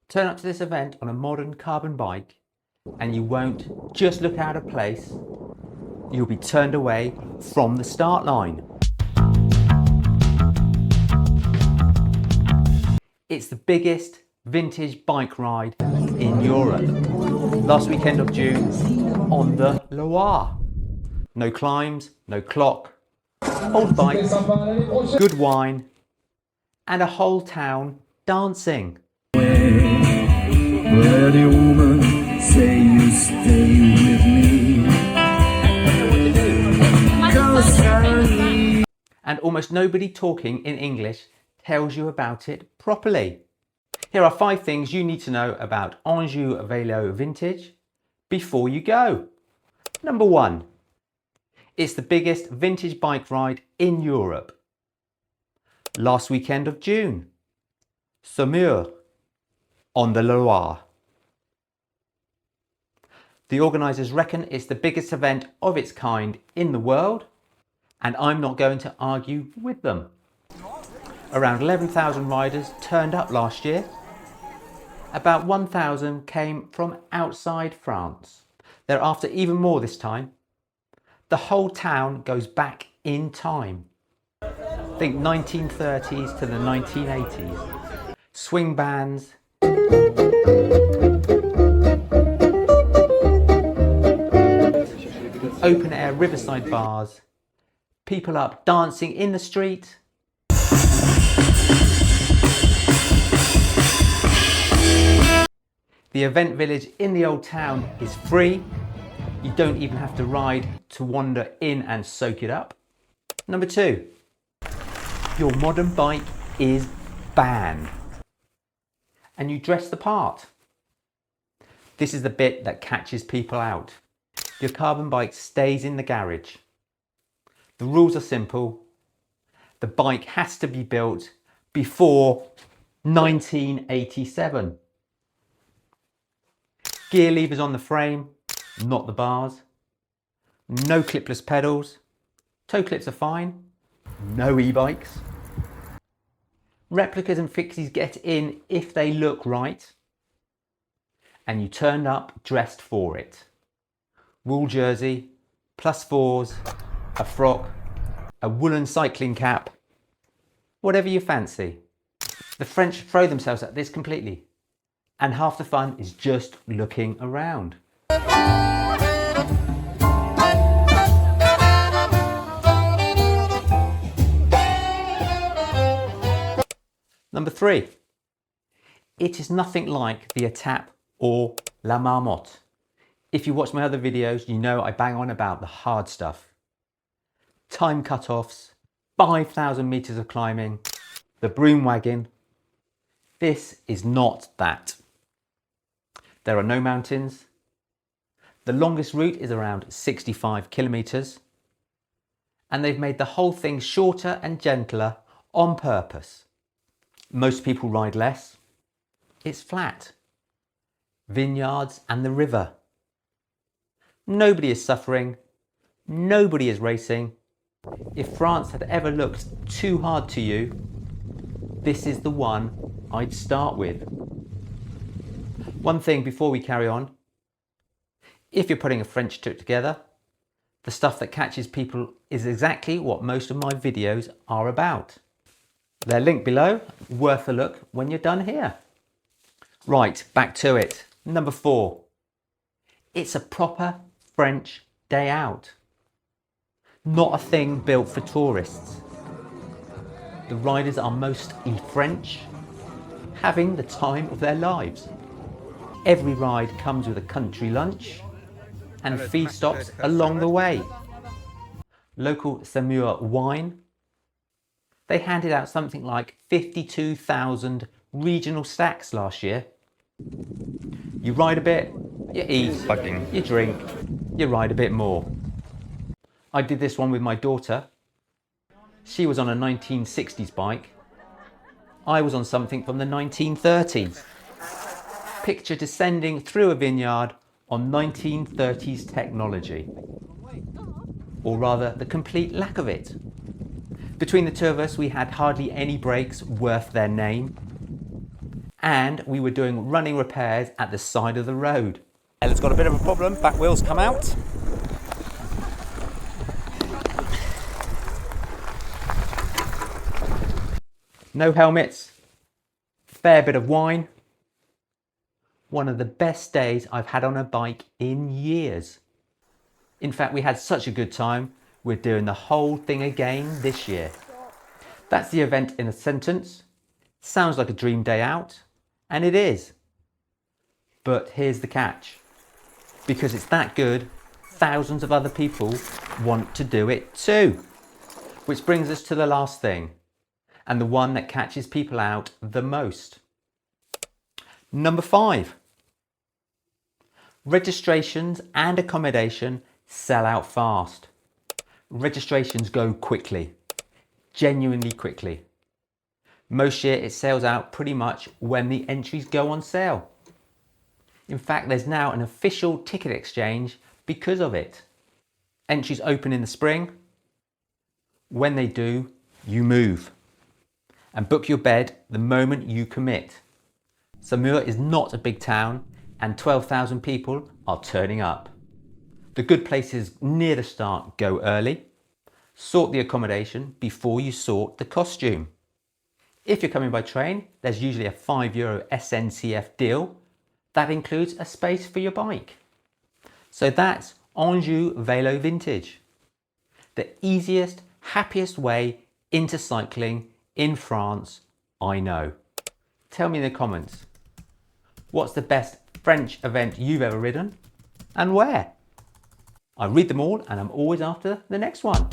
Turn up to this event on a modern carbon bike and you won't just look out of place, you'll be turned away from the start line. It's the biggest vintage bike ride in Europe. Last weekend of June on the Loire. No climbs, no clock, old bikes, good wine, and a whole town dancing. Pretty woman, say you stay with me. And almost nobody talking in English tells you about it properly. Here are 5 things you need to know about Anjou Vélo Vintage before you go. Number 1, it's the biggest vintage bike ride in Europe. Last weekend of June, Saumur, on the Loire. The organisers reckon it's the biggest event of its kind in the world, and I'm not going to argue with them. Around 11,000 riders turned up last year. About 1,000 came from outside France. They're after even more this time. The whole town goes back in time. Think 1930s to the 1980s. Swing bands, open air riverside bars, people up dancing in the street. The event village in the old town is free. You don't even have to ride to wander in and soak it up. Number 2, your modern bike is banned. And you dress the part. This is the bit that catches people out. Your carbon bike stays in the garage. The rules are simple. The bike has to be built before 1987. Gear levers on the frame, not the bars. No clipless pedals. Toe clips are fine. No e-bikes. Replicas and fixies get in if they look right. And you turned up dressed for it. Wool jersey, +4s, a frock, a woolen cycling cap, whatever you fancy. The French throw themselves at this completely, and half the fun is just looking around. Number 3, it is nothing like the Etape or La Marmotte. If you watch my other videos, you know I bang on about the hard stuff. Time cut-offs, 5,000 meters of climbing, the broom wagon. This is not that. There are no mountains. The longest route is around 65 kilometers. And they've made the whole thing shorter and gentler on purpose. Most people ride less. It's flat. Vineyards and the river. Nobody is suffering. Nobody is racing. If France had ever looked too hard to you, this is the one I'd start with. One thing before we carry on. If you're putting a French trip together, the stuff that catches people is exactly what most of my videos are about. They're linked below, worth a look when you're done here. Right, back to it. Number 4, it's a proper French day out. Not a thing built for tourists. The riders are mostly French, having the time of their lives. Every ride comes with a country lunch and feed stops along the way. Local Saumur wine. They handed out something like 52,000 regional stacks last year. You ride a bit, you eat, you drink, you ride a bit more. I did this one with my daughter. She was on a 1960s bike. I was on something from the 1930s. Picture descending through a vineyard on 1930s technology. Or rather, the complete lack of it. Between the two of us, we had hardly any breaks worth their name. and we were doing running repairs at the side of the road. Ella's got a bit of a problem, back wheels come out. No helmets, fair bit of wine. One of the best days I've had on a bike in years. In fact, we had such a good time, we're doing the whole thing again this year. That's the event in a sentence. Sounds like a dream day out, and it is. But here's the catch. Because it's that good, thousands of other people want to do it too. Which brings us to the last thing, and the one that catches people out the most. Number 5. Registrations and accommodation sell out fast. Registrations go quickly, genuinely quickly. Most year it sells out pretty much when the entries go on sale. In fact, there's now an official ticket exchange because of it. Entries open in the spring. When they do, you move and book your bed the moment you commit. Saumur is not a big town and 12,000 people are turning up. The good places near the start go early. Sort the accommodation before you sort the costume. If you're coming by train, there's usually a €5 SNCF deal. That includes a space for your bike. So that's Anjou Vélo Vintage. The easiest, happiest way into cycling in France, I know. Tell me in the comments, what's the best French event you've ever ridden and where? I read them all and I'm always after the next one.